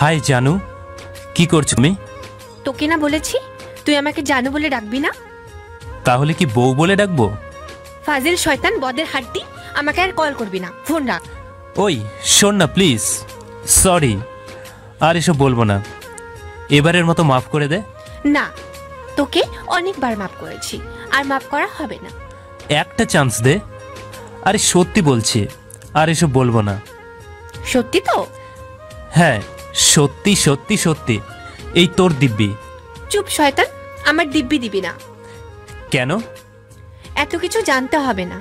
High জানু, কি করছো তুমি? তোকে না বলেছি তুই আমাকে জানু বলে ডাকবি না। তাহলে কি বউ বলে ডাকবো? ফাজিল শয়তান বদের হাড্ডি, আমাকে আর কল করবি না, ফোন রাখ। ওই শোন না প্লিজ, সরি, আর এসব বলবো না, এবারের মতো মাফ করে দে। না, তোকে অনেকবার মাফ করেছি, আর মাফ করা হবে না। একটা চান্স দে। আরে সত্যি বলছি, আর এসব বলবো না। সত্যি তো? হ্যাঁ সত্যি সত্যি সত্যি, এই তোর দিব্যি। চুপ শয়তান, আমার দিব্যি দিবি না। কেন? এত কিছু জানতে হবে না।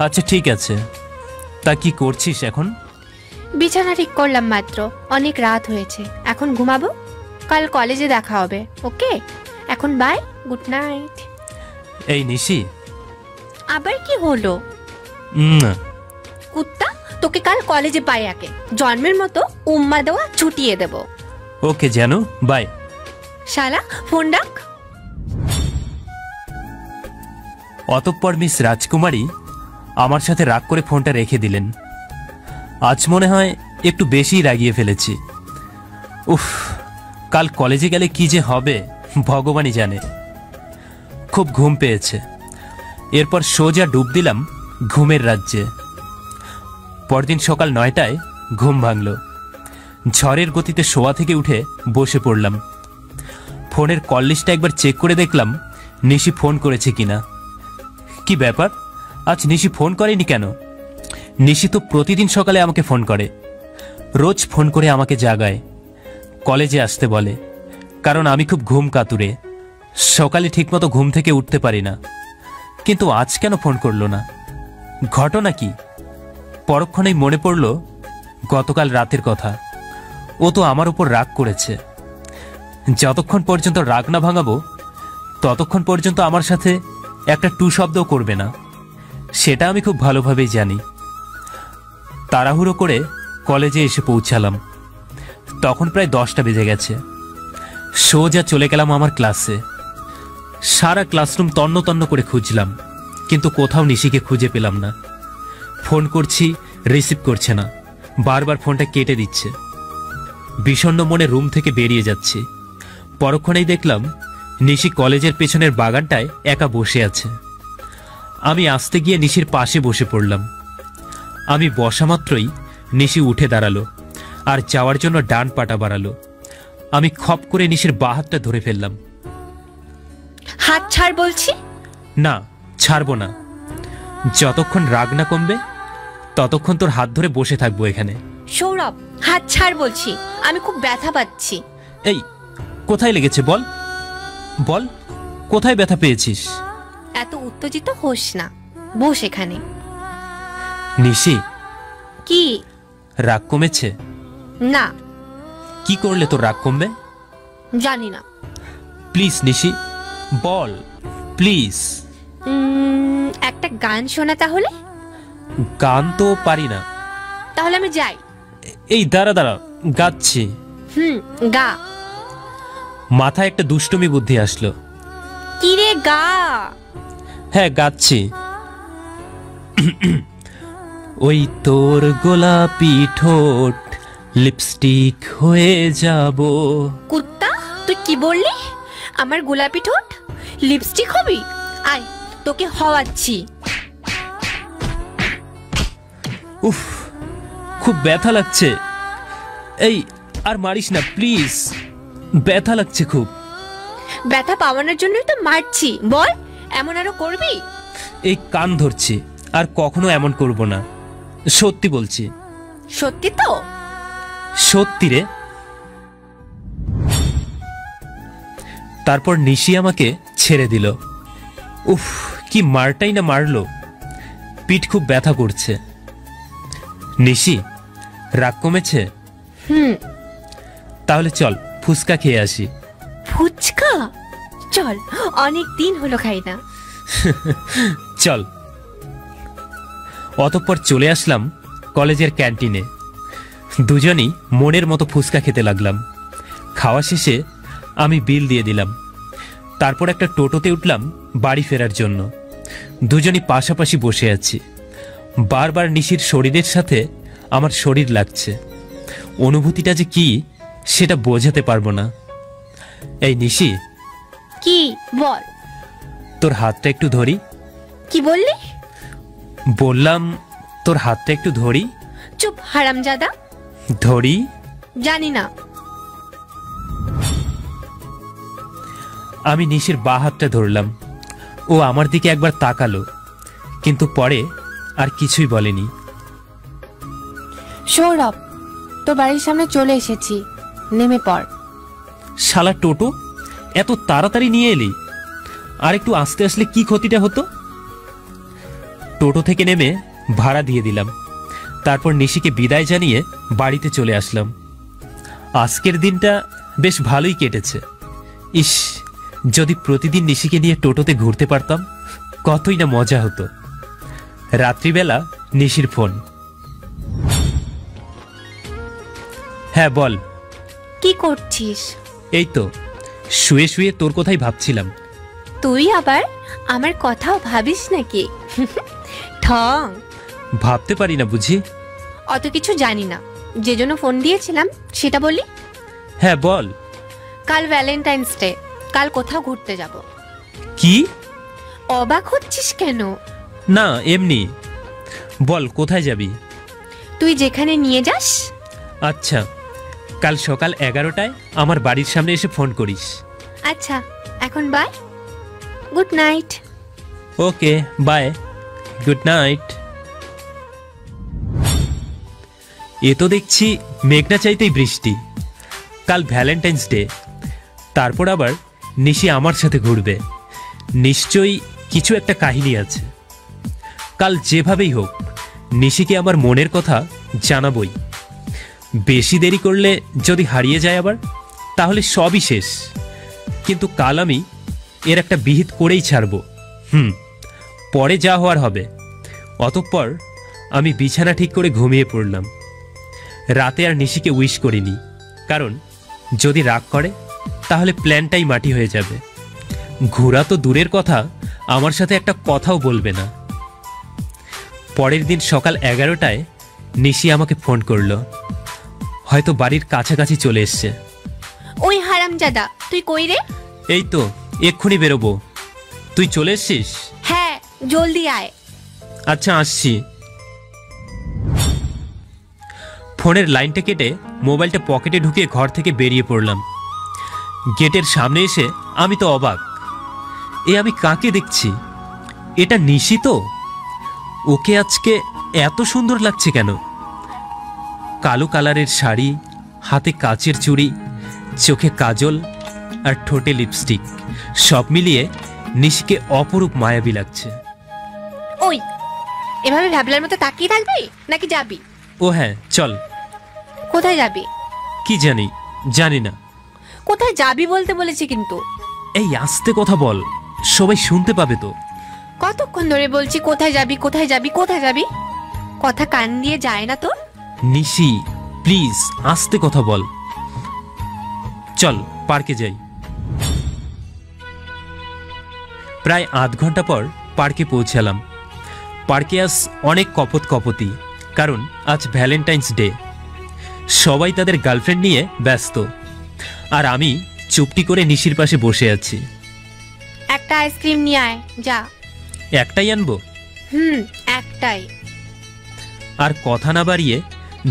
আচ্ছা ঠিক আছে, তা কি করছিস এখন? বিছানা ঠিক করলাম মাত্র, অনেক রাত হয়েছে, এখন ঘুমাবো, কাল কলেজে দেখা হবে। ওকে, এখন বাই, গুড নাইট। এই নিশি। আবার কি হলো? কুত্তা, তোকে কাল কলেজে পাই, আগে জন্মের মতো উম্মা দেওয়া ছুটিয়ে দেব। ওকে জানু, বাই। শালা ফোন রাখ। অতঃপর মিস রাজকুমারী আমার সাথে রাগ করে ফোনটা রেখে দিলেন। আজ মনে হয় একটু বেশি রাগিয়ে ফেলেছি। উফ, কাল কলেজে গেলে কি যে হবে ভগবানই জানে। খুব ঘুম পেয়েছে, এরপর সোজা ডুব দিলাম ঘুমের রাজ্যে। পরদিন সকাল 9টায় ঘুম ভাঙল। ঝড়ের গতিতে শোয়া থেকে উঠে বসে পড়লাম। ফোনের কল লিস্টটা একবার চেক করে দেখলাম নিশি ফোন করেছে কিনা। কি ব্যাপার, আজ নিশি ফোন করেনি কেন? নিশি তো প্রতিদিন সকালে আমাকে ফোন করে, রোজ ফোন করে আমাকে জাগায়, কলেজে আসতে বলে, কারণ আমি খুব ঘুম কাতুরে, সকালে ঠিকমতো ঘুম থেকে উঠতে পারি না। কিন্তু আজ কেন ফোন করলো না? ঘটনা কি? পরক্ষণেই মনে পড়ল গতকাল রাতের কথা। ও তো আমার উপর রাগ করেছে। যতক্ষণ পর্যন্ত রাগ না ভাঙাবো ততক্ষণ পর্যন্ত আমার সাথে একটা টু শব্দও করবে না, সেটা আমি খুব ভালোভাবেই জানি। তাড়াহুড়ো করে কলেজে এসে পৌঁছালাম। তখন প্রায় 10টা বেজে গেছে। সোজা চলে গেলাম আমার ক্লাসে। সারা ক্লাসরুম তন্ন তন্ন করে খুঁজলাম, কিন্তু কোথাও নিশিকে খুঁজে পেলাম না। ফোন করছি, রিসিভ করছে না, বারবার ফোনটা কেটে দিচ্ছে। বিষণ্ণ মনে রুম থেকে বেরিয়ে যাচ্ছি। পরক্ষণেই দেখলাম নিশি কলেজের পেছনের বাগানটায় একা বসে আছে। আমি আসতে গিয়ে নিশির পাশে বসে পড়লাম। আমি বসা মাত্রই নিশি উঠে দাঁড়ালো আর যাওয়ার জন্য ডান পাটা বাড়ালো। আমি খপ করে নিশির বাঁ হাতটা ধরে ফেললাম। হাত ছাড় বলছি। না, ছাড়বো না। যতক্ষণ রাগ না কমবে ততক্ষণ তোর হাত ধরে বসে থাকবো এখানে। সৌরভ, হাত ছাড় বলছি, আমি খুব ব্যথা পাচ্ছি। এই, কোথায় লেগেছে বল, বল কোথায় ব্যথা পেয়েছিস? এত উত্তেজিত হোস না, বস এখানে। নিশি, কি? রাগ কমেছে? না। কি করলে তোর রাগ কমবে? জানি না। Please Nishi, ball please. একটা গান শোনা তাহলে। গান তো পারি না। তাহলে আমি যাই। এই দাঁড়া দাঁড়া, গাচ্ছি। গা। মাথায় একটা দুষ্টুমি বুদ্ধি আসলো। কি রে, গা। হ্যাঁ গাচ্ছি। ওই তোর গোলাপি ঠোঁট লিপস্টিক হয়ে যাব। কুত্তা, তুই কি বললি? আমার গোলাপি ঠোঁট লিপস্টিক হবি? আয়, তোকে হওয়াচ্ছি। উফ, খুব ব্যথা লাগছে। এই, আর মারিস না প্লিজ, ব্যথা লাগছে খুব। ব্যথা পাওয়ানোর জন্যই তো মারছি, বল এমন আরো করবি? এই কান ধরছি, আর কখনো এমন করব না, সত্যি বলছি। সত্যি তো? সত্যি রে। তারপর নিশি আমাকে ছেড়ে দিল। উফ, কি মারটাই না মারলো, পিঠ খুব ব্যথা করছে। নিশি, রাগ কমেছে? তাহলে চল ফুচকা খেয়ে আসি। ফুচকা? চল, অনেক দিন হলো খাই না। চল। অতঃপর চলে আসলাম কলেজের ক্যান্টিনে। দুজনই মনের মতো ফুচকা খেতে লাগলাম। খাওয়া শেষে আমি বিল দিয়ে দিলাম। তারপর একটা টোটোতে উঠলাম বাড়ি ফেরার জন্য। দুজনই পাশাপাশি বসে আছি। বারবার নিশির শরীরের সাথে আমার শরীর লাগছে। অনুভূতিটা যে কি সেটা বোঝাতে পারবো না। এই নিশি, কি বল? তোর হাতটা একটু ধরি। কি বললি? বললাম তোর হাতটা একটু ধরি। চুপ হারামজাদা। ধরি? জানি না। আমি নিশির বা হাতটা ধরলাম। ও আমার দিকে একবার তাকালো, কিন্তু পরে আর কিছুই বলেনি। সৌরভ, তোর বাড়ির সামনে চলে এসেছি, নেমে পড়। শালা টোটো, এত তাড়াতাড়ি নিয়ে এলি? আর একটু আস্তে আসলে কি ক্ষতিটা হতো? টোটো থেকে নেমে ভাড়া দিয়ে দিলাম। তারপর নিশিকে বিদায় জানিয়ে বাড়িতে চলে আসলাম। আজকের দিনটা বেশ ভালোই কেটেছে। ইস, যদি প্রতিদিন নিশিকে নিয়ে টোটোতে ঘুরতে পারতাম, কতই না মজা হতো। রাত্রিবেলা নিশির ফোন। হ্যাঁ বল। কি করছিস? এই তো শুয়ে শুয়ে তোর কথাই ভাবছিলাম। তুই আবার আমার কথাও ভাবিস নাকি? ঠং। ভাবতে পারি না বুঝি? অত কিছু জানি না, যে জন্য ফোন দিয়েছিলাম সেটা বলি। হ্যাঁ বল। কাল ভ্যালেন্টাইন্স ডে, কাল কোথাও ঘুরতে যাব। কি? অবাক হচ্ছিস কেন? না এমনি। বল কোথায় যাবি? তুই যেখানে নিয়ে যাস। আচ্ছা, কাল সকাল 11টায় আমার বাড়ির সামনে এসে ফোন করিস। আচ্ছা, এখন bye, good night. Okay bye, good night. এ তো দেখছি মেঘনা চাইতেই বৃষ্টি। কাল ভ্যালেন্টাইন্স ডে, তারপর আবার নিশি আমার সাথে ঘুরবে। নিশ্চয়ই কিছু একটা কাহিনী আছে। কাল যেভাবেই হোক নিশিকে আমার মনের কথা জানাবই। বেশি দেরি করলে যদি হারিয়ে যায় আবার, তাহলে সবই শেষ। কিন্তু কাল আমি এর একটা বিহিত করেই ছাড়ব। পরে যা হওয়ার হবে। অতঃপর আমি বিছানা ঠিক করে ঘুমিয়ে পড়লাম। রাতে আর নিশিকে উইশ করিনি, কারণ যদি রাগ করে তাহলে প্ল্যানটাই মাটি হয়ে যাবে। ঘোরা তো দূরের কথা, আমার সাথে একটা কথাও বলবে না। পরের দিন সকাল 11টায় নিশি আমাকে ফোন করলো। হয়তো বাড়ির কাছাকাছি চলে এসছে। ওই হারামজাদা, তুই কই রে? এই তো এক্ষুনি বেরোবো। তুই চলে এসছিস? হ্যাঁ, জলদি আয়। আচ্ছা আসছি। ফোনের লাইনটা কেটে মোবাইলটা পকেটে ঢুকিয়ে ঘর থেকে বেরিয়ে পড়লাম। গেটের সামনে এসে আমি তো অবাক। আমি কাকে দেখছি? এটা নিশি তো? ওকে আজকে এত সুন্দর লাগছে কেন? কালো কালারের শাড়ি, হাতে কাচের চুড়ি, চোখে কাজল আর ঠোঁটে লিপস্টিক, সব মিলিয়ে নিশিকে অপরূপ মায়াবী লাগছে। ওই, এভাবে ভ্যাবলার মতো তাকিয়ে থাকবি নাকি যাবি? ও হ্যাঁ চল। কোথায় যাবি? কি জানি, জানি না। কোথায় যাবি বলতে বলেছি কিন্তু। এই আস্তে কথা বল, সবাই শুনতে পাবে তো। কতক্ষণ ধরে বলছি কোথায় যাবি, কোথায় যাবি, কোথায় যাবি? কথা কান দিয়ে যায় না তোর? নিশি প্লিজ আস্তে কথা বল। চল পার্কে যাই। প্রায় আধ ঘন্টা পর পার্কে পৌঁছালাম। পার্কে আজ অনেক কপতি, কারণ আজ ভ্যালেন্টাইন্স ডে। সবাই তাদের গার্লফ্রেন্ড নিয়ে ব্যস্ত, আর আমি চুপটি করে নিশির পাশে বসে আছি। একটা আইসক্রিম নিয়ে আয়, যা। একটাই আনবো? একটাই। আর কথা না বাড়িয়ে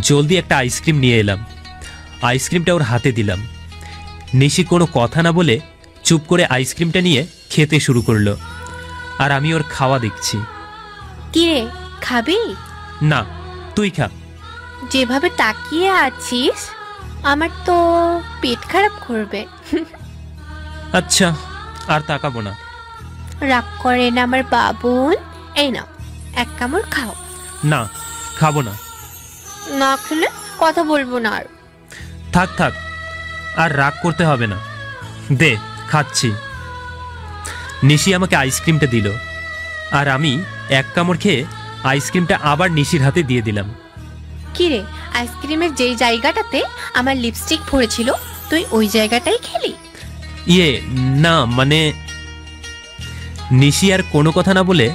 জলদি একটা আইসক্রিম নিয়ে এলাম। আইসক্রিমটা ওর হাতে দিলাম। নিশি কোনো কথা না বলে চুপ করে আইসক্রিমটা নিয়ে খেতে শুরু করলো, আর আমি ওর খাওয়া দেখছি। কি রে, খাবি? না, তুই খা। যেভাবে তাকিয়ে আছিস আমার তো পেট খারাপ করবে। আচ্ছা, আর তাকাবো না। রাগ করেন আমার বাবুন। এই নাও, এক কামড় খাও। না, খাবো না। না খেলে কথা বলবো না আর। থাক থাক, আর রাগ করতে হবে না। দে, খাচ্ছি। নিশি আমাকে আইসক্রিমটা দিল, আর আমি এক কামড় খেয়ে আইসক্রিমটা আবার নিশির হাতে দিয়ে দিলাম। কি রে, আইসক্রিমের যেই জায়গাটাতে আমার লিপস্টিক পড়েছিল তুই ওই জায়গাটাই খেলি? না মানে। নিশি আর কোনো কথা না বলে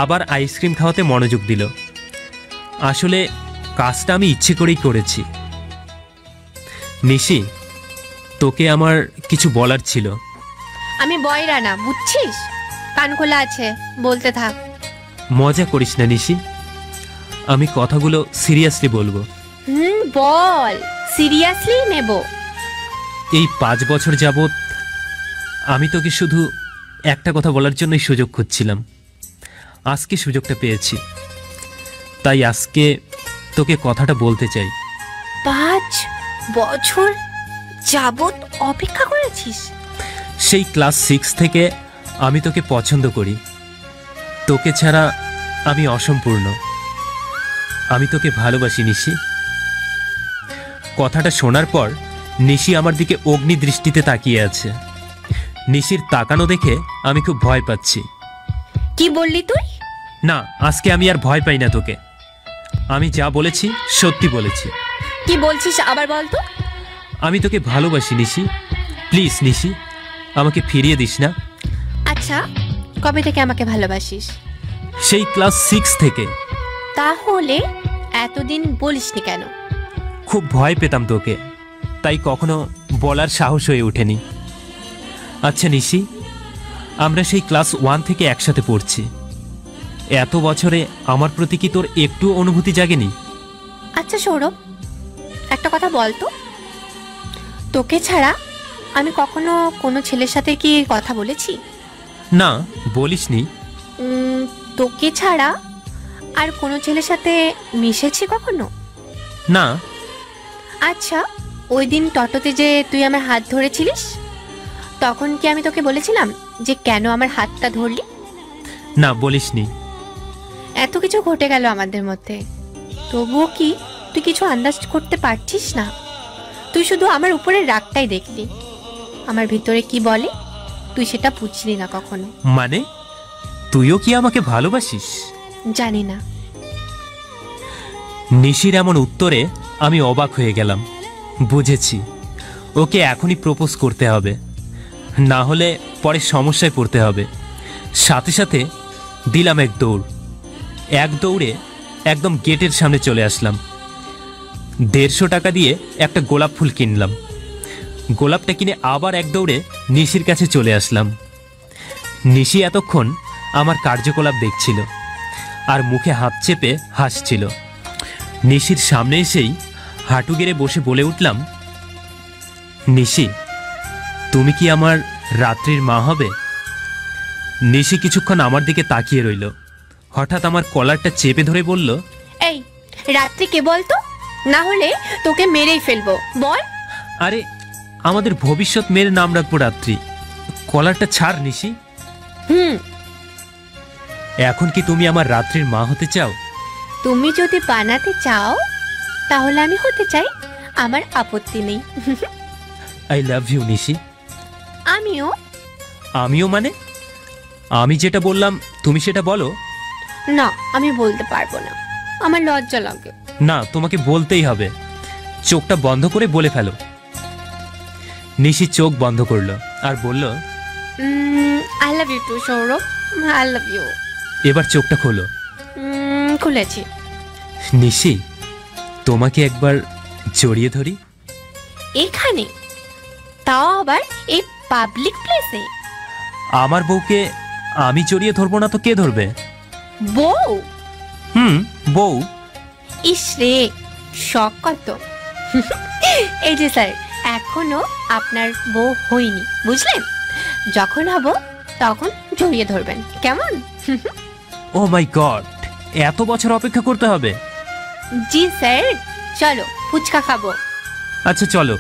আবার আইসক্রিম খাওয়াতে মনোযোগ দিল। আসলে কাজটা আমি ইচ্ছে করেই করেছি। নিশি, তোকে আমার কিছু বলার ছিল। আমি বয়রা না, বুঝছিস? কান খোলা আছে, বলতে থাক। মজা করিস না নিশি, আমি কথাগুলো সিরিয়াসলি বলবো। বল, সিরিয়াসলি নেব। এই 5 বছর যাবৎ আমি তোকে শুধু একটা কথা বলার জন্যই সুযোগ খুঁজছিলাম। আজকে সুযোগটা পেয়েছি, তাই আজকে তোকে কথাটা বলতে চাই। 5 বছর যাবত অপেক্ষা করেছিস? সেই ক্লাস 6 থেকে আমি তোকে পছন্দ করি। তোকে ছাড়া আমি অসম্পূর্ণ। আমি তোকে ভালোবাসি নিশি। কথাটা শোনার পর নিশি আমার দিকে অগ্নি দৃষ্টিতে তাকিয়ে আছে। নিশির তাকানো দেখে আমি খুব ভয় পাচ্ছি। কি বললি তুই? না, আজকে আমি আর ভয় পাই না তোকে। আমি যা বলেছি সত্যি বলেছি। কি বলছিস আবার বল তো। আমি তোকে ভালোবাসি নিশি। প্লিজ নিশি, আমাকে ফিরিয়ে দিস না। আচ্ছা, কবে থেকে আমাকে ভালোবাসিস? সেই ক্লাস 6 থেকে। তাহলে এতদিন বলিসনি কেন? খুব ভয় পেতাম তোকে, তাই কখনো বলার সাহস হয়ে ওঠেনি। আচ্ছা নিশি, আমরা সেই ক্লাস 1 থেকে একসাথে পড়ছি। এত বছরে আমার প্রতি কি তোর একটু অনুভূতি জাগেনি? আচ্ছা সৌরভ, একটা কথা বল তো, তোকে ছাড়া আমি কখনো কোনো ছেলের সাথে কি কথা বলেছি? না, বলিসনি। তোকে ছাড়া আর কোনো ছেলের সাথে মিশেছি কখনো? না। আচ্ছা, ওই দিন টটোতে যে তুই আমার হাত ধরেছিলিস, তখন কি আমি তোকে বলেছিলাম যে কেন আমার হাতটা ধরলি? না, বলিসনি। এত কিছু ঘটে গেল আমাদের মধ্যে, তবুও কি তুই কিছু আন্দাজ করতে পারছিস না? তুই শুধু আমার উপরের রাগটাই দেখলি, আমার ভিতরে কি বলে তুই সেটা বুঝলি না কখনো। মানে তুইও কি আমাকে ভালোবাসিস? জানি না। নিশির এমন উত্তরে আমি অবাক হয়ে গেলাম। বুঝেছি, ওকে এখনই প্রপোজ করতে হবে, না হলে পরে সমস্যায় পড়তে হবে। সাথে সাথে দিলাম এক দৌড়। এক দৌড়ে একদম গেটের সামনে চলে আসলাম। 150 টাকা দিয়ে একটা গোলাপ ফুল কিনলাম। গোলাপটা কিনে আবার এক দৌড়ে নিশির কাছে চলে আসলাম। নিশি এতক্ষণ আমার কার্যকলাপ দেখছিল আর মুখে হাত চেপে হাসছিল। নিশির সামনে এসেই হাঁটু গেড়ে বসে বলে উঠলাম, নিশি, তুমি কি আমার রাত্রির মা হবে? নিশি কিছুক্ষণ আমার দিকে তাকিয়ে রইল। হঠাৎ আমার কলারটা চেপে ধরে বলল, এই রাত্রি কে বলতো, না হলে তোকে মেরেই ফেলবো, বল। আরে, আমাদের ভবিষ্যৎ মেয়ের নাম রাখবো রাত্রি। কলারটা ছাড় নিশি। এখন কি তুমি আমার রাত্রির মা হতে চাও? তুমি যদি বানাতে চাও তাহলে আমি হতে চাই, আমার আপত্তি নেই। আই লাভ ইউ নিশি। আমিও। আমিও মানে? আমি যেটা বললাম তুমি সেটা বলো। না, আমি বলতে পারবো না, আমার লজ্জা লাগে। না, তোমাকে বলতেই হবে। চোখটা বন্ধ করে বলে ফেলো। নিশি চোখ বন্ধ করলো আর বলল, I love you too Sourav, I love you. এবার চোখটা খোলো। খুলেছি। নিশি, তোমাকে একবার জড়িয়ে ধরি। এখানে? তাও আবার এই পাবলিক প্লেসে? আমার বউকে আমি জড়িয়ে ধরবো না তো কে ধরবে? বউ? বউ। ইস রে, শখ কত। এই যে স্যার, এখনো আপনার বউ হইনি, বুঝলেন? যখন হব তখন জড়িয়ে ধরবেন, কেমন? ও মাই গড, এত বছর অপেক্ষা করতে হবে? জি স্যার, চলো ফুচকা খাবো। আচ্ছা চলো।